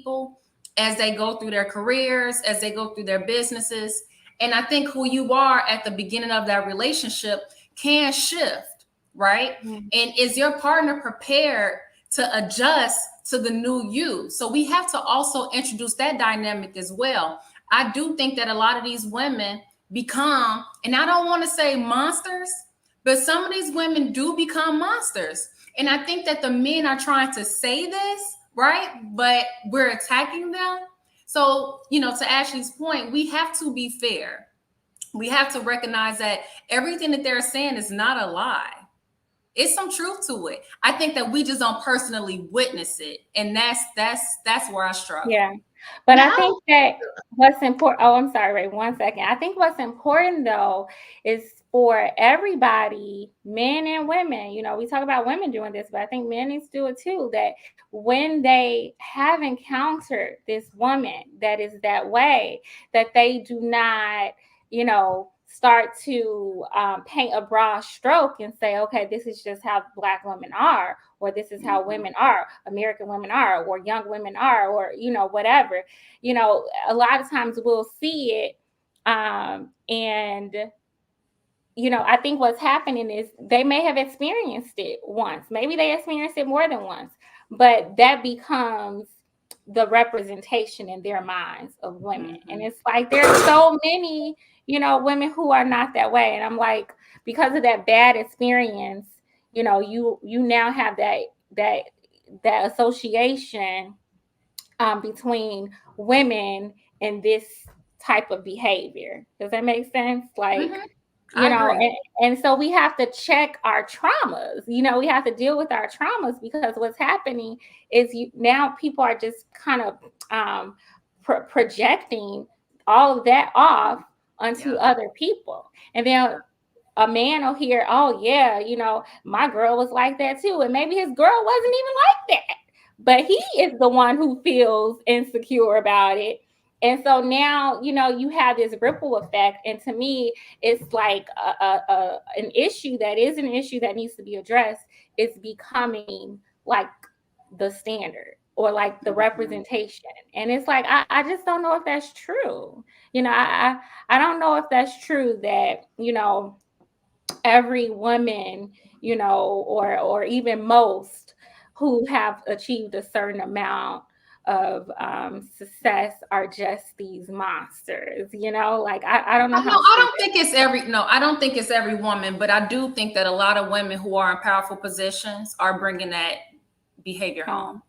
people as they go through their careers, as they go through their businesses. And I think who you are at the beginning of that relationship can shift, right? Mm-hmm. And is your partner prepared to adjust to the new you? So we have to also introduce that dynamic as well. I do think that a lot of these women become, and I don't want to say monsters, but some of these women do become monsters. And I think that the men are trying to say this, right? But we're attacking them. So, to Ashley's point, we have to be fair. We have to recognize that everything that they're saying is not a lie. It's some truth to it. I think that we just don't personally witness it. And that's where I struggle. Yeah. But Now, I think that what's important, oh, I'm sorry, Ray, 1 second. I think what's important though is for everybody, men and women, we talk about women doing this, but I think men need to do it too, that when they have encountered this woman that is that way, that they do not, start to paint a broad stroke and say, okay, this is just how Black women are, or this is how women are, American women are, or young women are, or, whatever. A lot of times we'll see it. And, I think what's happening is they may have experienced it once. Maybe they experienced it more than once, but that becomes the representation in their minds of women. Mm-hmm. And it's like, there's so many, women who are not that way. And I'm like, because of that bad experience, you now have that association between women and this type of behavior. Does that make sense? Like, and so we have to check our traumas. We have to deal with our traumas, because what's happening is now people are just kind of projecting all of that off onto other people. And then a man will hear, oh yeah, my girl was like that too. And maybe his girl wasn't even like that, but he is the one who feels insecure about it. And so now, you have this ripple effect. And to me, it's like an issue that is an issue that needs to be addressed. It's becoming like the standard, or like the representation. And it's like, I just don't know if that's true. I don't know if that's true that, every woman, or even most who have achieved a certain amount of success are just these monsters, like I don't know how. I don't think it's every woman, but I do think that a lot of women who are in powerful positions are bringing that behavior home.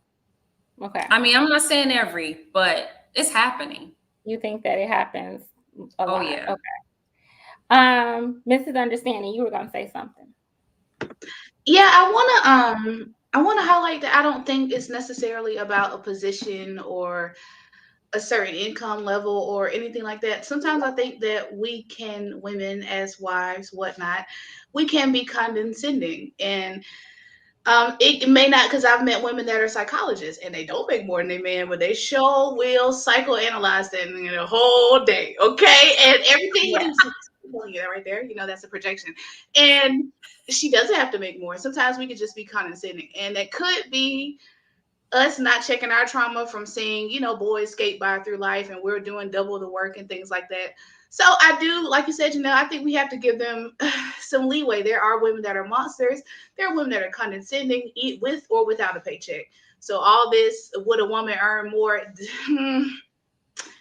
Okay. I mean, I'm not saying every, but it's happening. You think that it happens a lot? Oh yeah. Okay. Mrs. Understanding, you were gonna say something. Yeah, I wanna highlight that I don't think it's necessarily about a position or a certain income level or anything like that. Sometimes I think that women as wives, whatnot, we can be condescending. And it may not, because I've met women that are psychologists and they don't make more than a man, but they sure will psychoanalyze them in a whole day. Okay. And everything right there, that's a projection. And she doesn't have to make more. Sometimes we could just be condescending. And that could be us not checking our trauma from seeing, boys skate by through life and we're doing double the work and things like that. So I do, like you said, I think we have to give them some leeway. There are women that are monsters. There are women that are condescending, eat with or without a paycheck. So all this, would a woman earn more?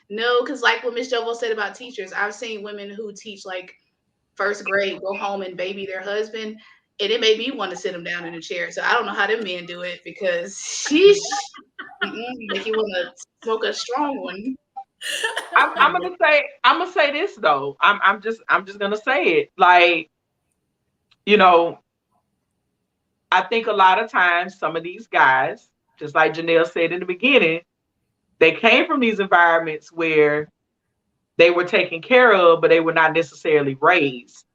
No, because like what Miss Jovo said about teachers, I've seen women who teach like first grade go home and baby their husband, and it made me want to sit them down in a chair. So I don't know how them men do it, because sheesh, make you want to smoke a strong one. I'm gonna say this though. I'm just gonna say it. Like, I think a lot of times some of these guys, just like Janelle said in the beginning, they came from these environments where they were taken care of, but they were not necessarily raised.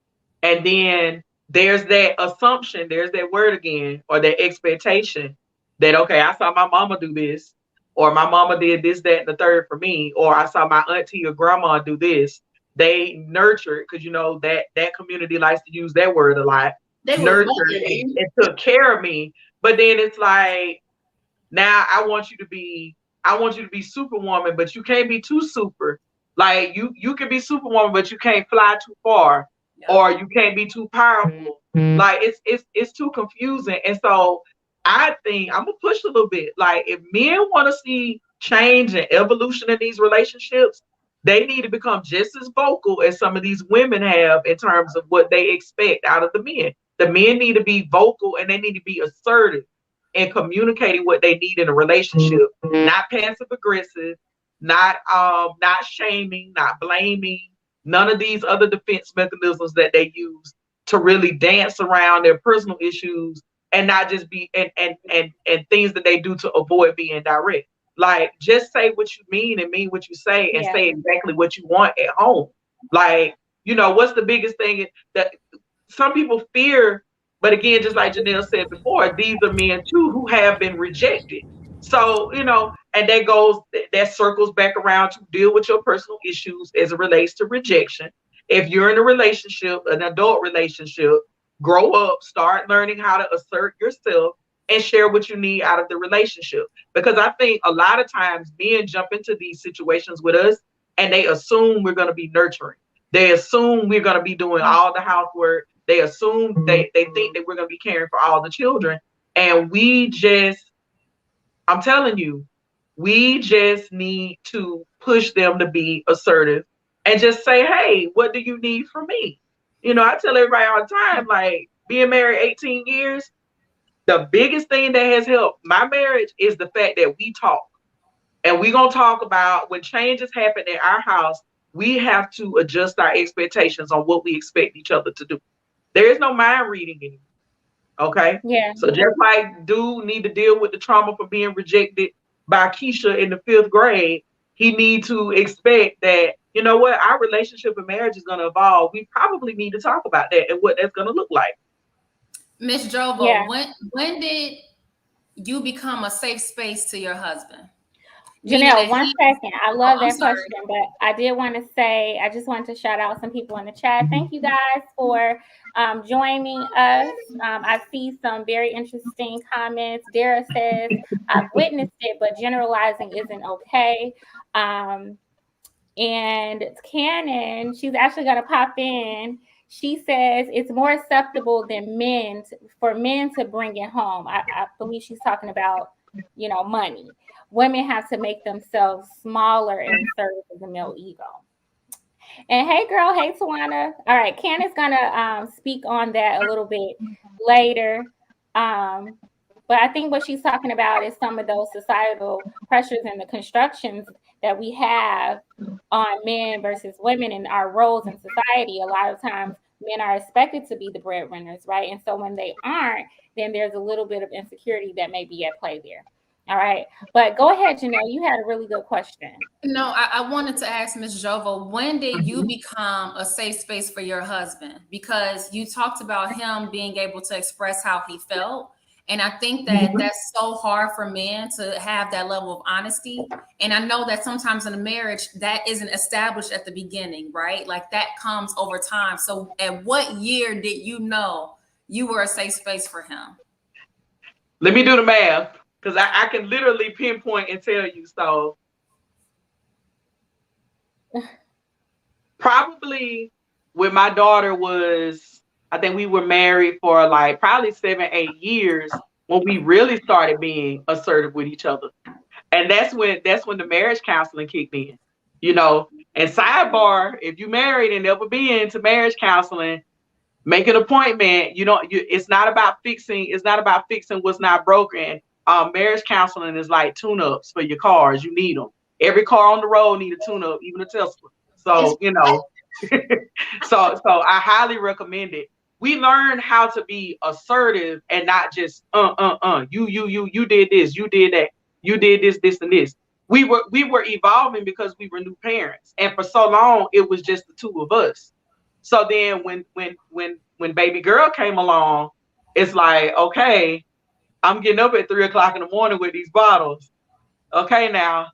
And then there's that assumption, there's that word again, or that expectation that, okay, I saw my mama do this, or my mama did this, that, and the third for me, or I saw my auntie or grandma do this. They nurtured, because that community likes to use that word a lot. They nurtured and took care of me. But then it's like, now I want you to be I want you to be superwoman, but you can't be too super. Like you can be superwoman, but you can't fly too far, or you can't be too powerful. Like it's too confusing. And so I think I'm gonna push a little bit. Like if men want to see change and evolution in these relationships, they need to become just as vocal as some of these women have in terms of what they expect out of the men. The men need to be vocal and they need to be assertive in communicating what they need in a relationship, not passive aggressive, not shaming, not blaming, none of these other defense mechanisms that they use to really dance around their personal issues and not just be and things that they do to avoid being direct. Like just say what you mean and mean what you say and say exactly what you want at home. Like, what's the biggest thing that some people fear, but again, just like Janelle said before, these are men too who have been rejected. So, and that circles back around to deal with your personal issues as it relates to rejection. If you're in a relationship, an adult relationship, grow up, start learning how to assert yourself and share what you need out of the relationship. Because I think a lot of times men jump into these situations with us and they assume we're going to be nurturing. They assume we're going to be doing all the housework. They assume they think that we're going to be caring for all the children. And I'm telling you, we just need to push them to be assertive and just say, hey, what do you need from me? I tell everybody all the time, like being married 18 years, the biggest thing that has helped my marriage is the fact that we talk. And we're going to talk about when changes happen in our house, we have to adjust our expectations on what we expect each other to do. There is no mind reading anymore. Okay? Yeah. So just like dude need to deal with the trauma for being rejected by Keisha in the 5th grade, he need to expect that, you know what, our relationship and marriage is going to evolve. We probably need to talk about that and what that's going to look like. Miss Jovo, when did you become a safe space to your husband? Janelle, 1 second. I love that question, but I did want to say, I just wanted to shout out some people in the chat. Thank you guys for joining us. I see some very interesting comments. Dara says, I've witnessed it, but generalizing isn't okay. And Cannon, she's actually going to pop in. She says it's more acceptable than for men to bring it home. I believe she's talking about, money. Women have to make themselves smaller and serve as a male ego. And hey, girl, hey, Tawana. All right, Candace's gonna speak on that a little bit later. But I think what she's talking about is some of those societal pressures and the constructions that we have on men versus women in our roles in society. A lot of times men are expected to be the breadwinners, right? And so when they aren't, then there's a little bit of insecurity that may be at play there. All right. But go ahead, Janelle. You had a really good question. No, I wanted to ask Ms. Jovo, when did you become a safe space for your husband? Because you talked about him being able to express how he felt. And I think that that's so hard for men to have that level of honesty. And I know that sometimes in a marriage that isn't established at the beginning, right? Like that comes over time. So at what year did you know you were a safe space for him? Let me do the math. Because I can literally pinpoint and tell you. So probably when my daughter was, I think we were married for like probably 7-8 years when we really started being assertive with each other. And that's when the marriage counseling kicked in, And sidebar, if you married and never been to marriage counseling, make an appointment. It's not about fixing what's not broken. Marriage counseling is like tune-ups for your cars. You need them. Every car on the road need a tune-up, even a Tesla. So, so I highly recommend it. We learn how to be assertive and not just you did this, you did that, you did this and this. We were evolving because we were new parents, and for so long it was just the two of us. So then when baby girl came along, it's like, okay, I'm getting up at 3:00 in the morning with these bottles. Okay, now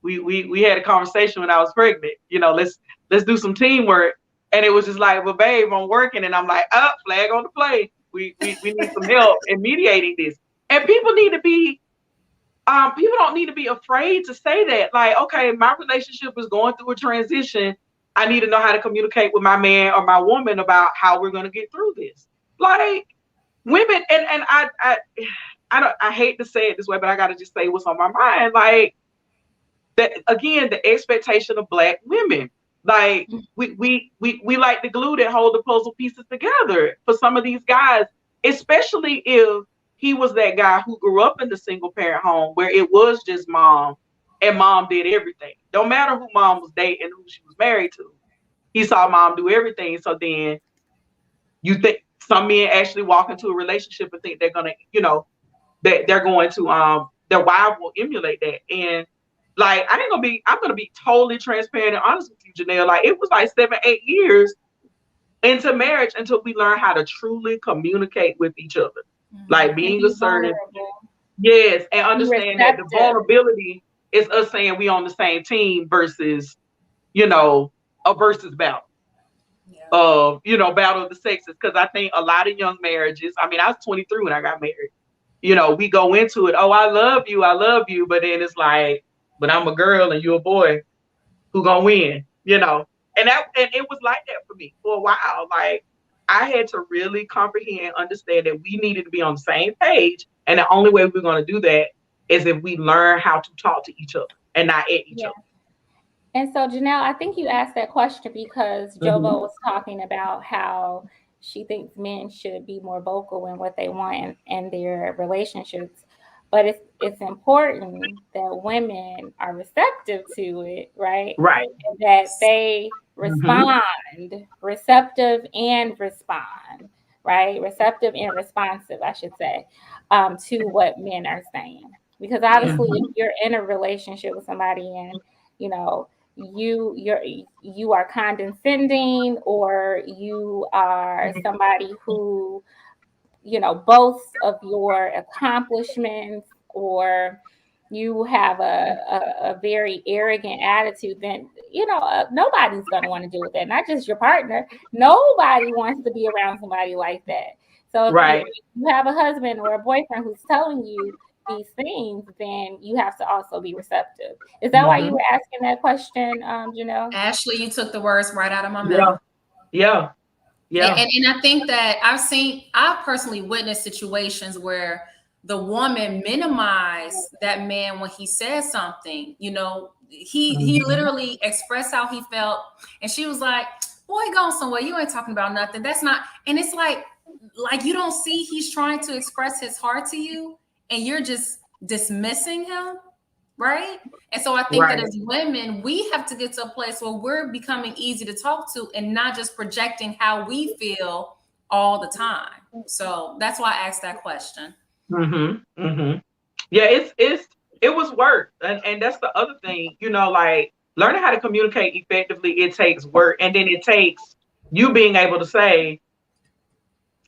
we had a conversation when I was pregnant. Let's do some teamwork. And it was just like, well, babe, I'm working, and I'm like, flag on the play. We need some help in mediating this. And people need to be people don't need to be afraid to say that. Like, okay, my relationship is going through a transition. I need to know how to communicate with my man or my woman about how we're going to get through this. Like, women, and I hate to say it this way, but I got to just say what's on my mind. Like, that again, the expectation of Black women. Like, we like the glue that hold the puzzle pieces together for some of these guys, especially if he was that guy who grew up in the single parent home where it was just mom and mom did everything. Don't matter who mom was dating, who she was married to. He saw mom do everything. So then you think some men actually walk into a relationship and think they're gonna, that they're going to their wife will emulate that. And like I'm gonna be totally transparent and honest with you, Janelle. Like, it was like 7-8 years into marriage until we learn how to truly communicate with each other. Like, being assertive. Yes, and understand that the vulnerability is us saying we on the same team versus, a versus battle. Of, battle of the sexes. Because I think a lot of young marriages, I mean, I was 23 when I got married. We go into it, oh, I love you, but then it's like, but I'm a girl and you're a boy, who gonna win? And it was like that for me for a while. Like, I had to really comprehend, understand that we needed to be on the same page, and the only way we're gonna do that is if we learn how to talk to each other and not at each other. And so, Janelle, I think you asked that question because Jovo was talking about how she thinks men should be more vocal in what they want in their relationships. But it's important that women are receptive to it, right? Right. And that they respond, receptive and respond, right? Receptive and responsive, I should say, to what men are saying. Because obviously, if you're in a relationship with somebody and, you are condescending, or you are somebody who boasts of your accomplishments, or you have a very arrogant attitude, then nobody's going to want to deal with that. Not just your partner. Nobody wants to be around somebody like that. So if you have a husband or a boyfriend who's telling you these things, then you have to also be receptive. Is that why you were asking that question, Janelle? Ashley, you took the words right out of my mouth. Yeah. And I think that I've personally witnessed situations where the woman minimized that man when he said something. He literally expressed how he felt, and she was like, boy, going somewhere, you ain't talking about nothing. That's not. And it's like you don't see he's trying to express his heart to you, and you're just dismissing him, right? And so I think that as women, we have to get to a place where we're becoming easy to talk to and not just projecting how we feel all the time. So that's why I asked that question. Yeah, it was work. And that's the other thing, like, learning how to communicate effectively, it takes work. And then it takes you being able to say,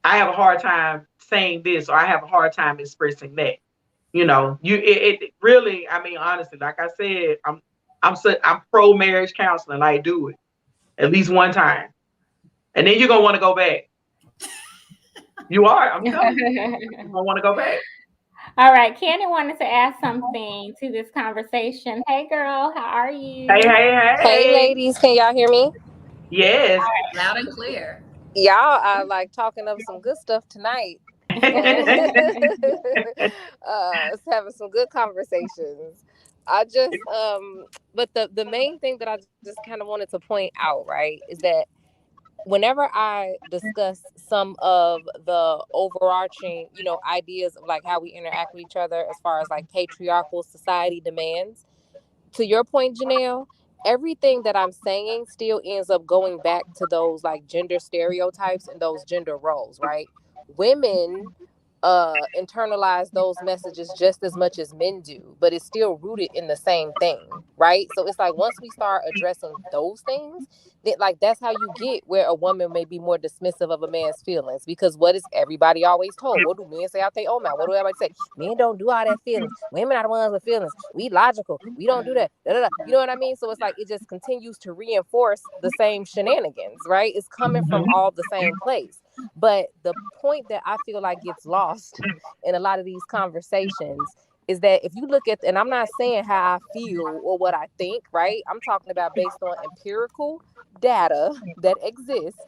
I have a hard time saying this, or I have a hard time expressing that. It really, I mean, honestly, like I said, I'm pro marriage counseling. Like, do it at least one time, and then you're gonna want to go back. You are. I'm telling you, you're gonna want to go back. All right, Candy wanted to add something to this conversation. Hey, girl, how are you? Hey, ladies, can y'all hear me? Yes, loud and clear. Y'all are like talking of some good stuff tonight. Having some good conversations. I just but the main thing that I just kind of wanted to point out, right, is that whenever I discuss some of the overarching, ideas of like how we interact with each other as far as like patriarchal society demands, to your point, Janelle, everything that I'm saying still ends up going back to those like gender stereotypes and those gender roles, right? Women internalize those messages just as much as men do, but it's still rooted in the same thing, right? So it's like once we start addressing those things, that like that's how you get where a woman may be more dismissive of a man's feelings, because what is everybody always told? What do men say out there? Oh man, what do everybody say? Men don't do all that feelings. Women are the ones with feelings. We logical. We don't do that. Da, da, da. You know what I mean? So it's like it just continues to reinforce the same shenanigans, right? It's coming from all the same place. But the point that I feel like gets lost in a lot of these conversations is that if you look at, and I'm not saying how I feel or what I think, right? I'm talking about based on empirical data that exists.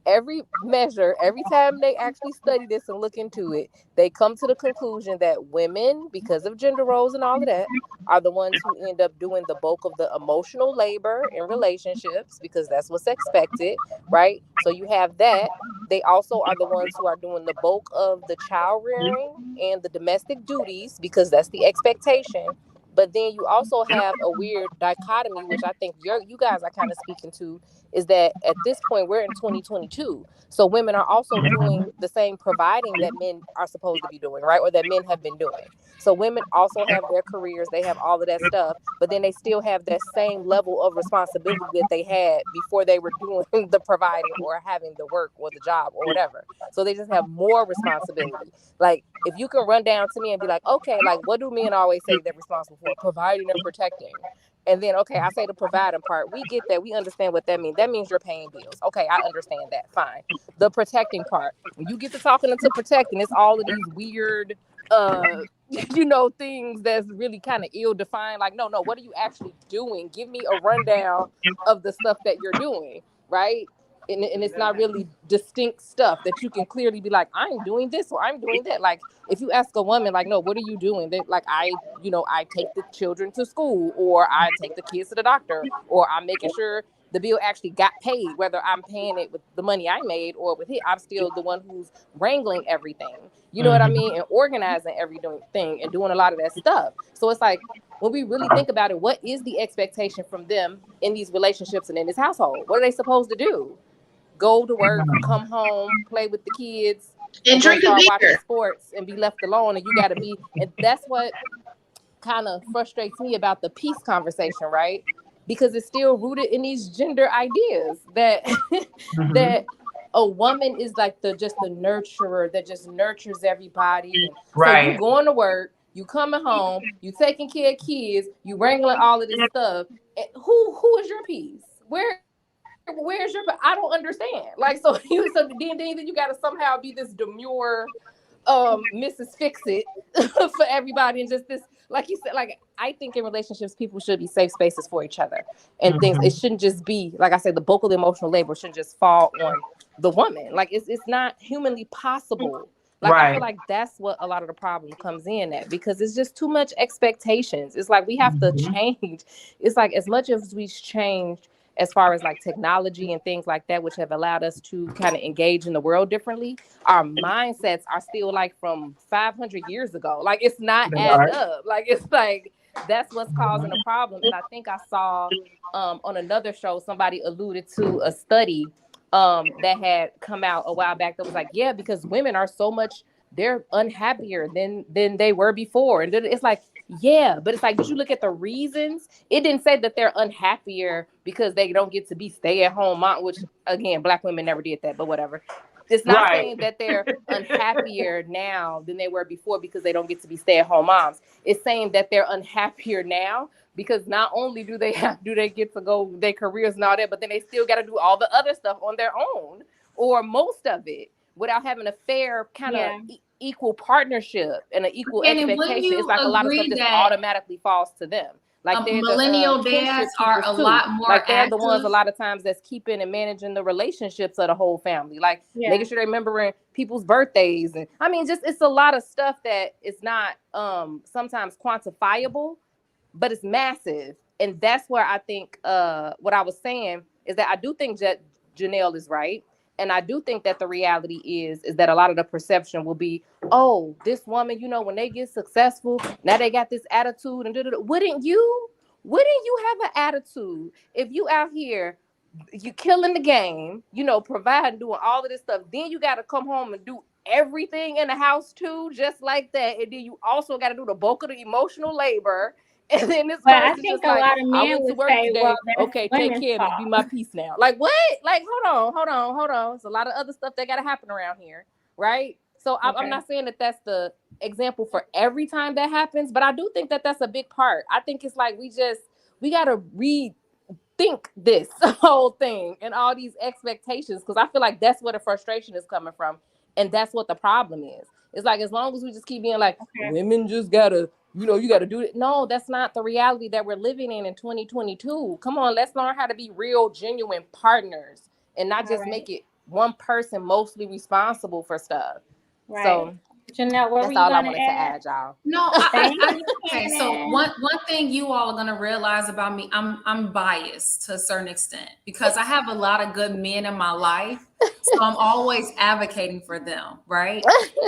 Every measure, every time they actually study this and look into it, they come to the conclusion that women, because of gender roles and all of that, are the ones who end up doing the bulk of the emotional labor in relationships because that's what's expected, right? So you have that. They also are the ones who are doing the bulk of the child rearing and the domestic duties because that's the expectation. But then you also have a weird dichotomy, which I think you guys are kind of speaking to, is that at this point we're in 2022. So women are also doing the same providing that men are supposed to be doing, right? Or that men have been doing. So women also have their careers, they have all of that stuff, but then they still have that same level of responsibility that they had before they were doing the providing or having the work or the job or whatever. So they just have more responsibility. Like if you can run down to me and be like, okay, like what do men always say they're responsible for? Providing and protecting. And then, okay, I say the providing part. We get that. We understand what that means. That means you're paying bills. Okay, I understand that. Fine. The protecting part. When you get to talking into protecting, it's all of these weird, things that's really kind of ill-defined. Like, no, what are you actually doing? Give me a rundown of the stuff that you're doing, right? And it's not really distinct stuff that you can clearly be like, I'm doing this or I'm doing that. Like if you ask a woman, like, no, what are you doing? They like, I take the children to school, or I take the kids to the doctor, or I'm making sure the bill actually got paid, whether I'm paying it with the money I made or with it. I'm still the one who's wrangling everything. You know what I mean? And organizing everything and doing a lot of that stuff. So it's like, when we really think about it, what is the expectation from them in these relationships and in this household? What are they supposed to do? Go to work, come home, play with the kids, and and go drink a start watching beer. sports and be left alone. And you got to be, and that's what kind of frustrates me about the peace conversation, right? Because it's still rooted in these gender ideas that that a woman is like the nurturer that just nurtures everybody. And so you Right. going to work, you coming home, you taking care of kids, you wrangling all of this stuff. And who is your peace? Where's your, I don't understand. Like, so then you got to somehow be this demure Mrs. Fix It for everybody, and just this, like you said, like I think in relationships people should be safe spaces for each other and things. It shouldn't just be, like I said, the bulk of the emotional labor shouldn't just fall on the woman. Like it's not humanly possible. Like I feel like that's what a lot of the problem comes in at, because it's just too much expectations. It's like we have to change. It's like as much as we've changed as far as like technology and things like that, which have allowed us to kind of engage in the world differently, our mindsets are still like from 500 years ago. Like it's not adding up. Like it's like that's what's causing the problem. And I think I saw on another show somebody alluded to a study that had come out a while back that was like, yeah, because women are so much, they're unhappier than they were before. And then it's like, yeah, but it's like, did you look at the reasons? It didn't say that they're unhappier because they don't get to be stay-at-home mom, which again, Black women never did that, but whatever. It's not saying that they're unhappier now than they were before because they don't get to be stay-at-home moms. It's saying that they're unhappier now because not only do they get to go their careers and all that, but then they still got to do all the other stuff on their own, or most of it, without having a fair kind of equal partnership and an equal expectation. It's like a lot of stuff just automatically falls to them. Like they're millennial dads are a lot more like they're active. the ones a lot of times that's keeping and managing the relationships of the whole family, like making sure they're remembering people's birthdays. And I mean, just it's a lot of stuff that is not sometimes quantifiable, but it's massive. And that's where I think what I was saying is that I do think that Janelle is right. And I do think that the reality is that a lot of the perception will be, oh, this woman, when they get successful, now they got this attitude and wouldn't you have an attitude if you out here, you killing the game, providing, doing all of this stuff, then you got to come home and do everything in the house too, just like that. And then you also got to do the bulk of the emotional labor. And then this person's just like, I went to work today. Well, okay, take care of me, be my peace now. Like what? Like hold on. It's a lot of other stuff that got to happen around here, right? So I'm not saying that that's the example for every time that happens, but I do think that that's a big part. I think it's like we got to rethink this whole thing and all these expectations, because I feel like that's where the frustration is coming from, and that's what the problem is. It's like, as long as we just keep being like, women just gotta you know, you got to do it. No, that's not the reality that we're living in 2022. Come on, let's learn how to be real, genuine partners and not just make it one person mostly responsible for stuff. Right. So Janelle, what that's were you all I gonna wanted to add, y'all. No, Thank I you, okay. So Shannon. one thing you all are gonna realize about me, I'm biased to a certain extent because I have a lot of good men in my life, so I'm always advocating for them, right?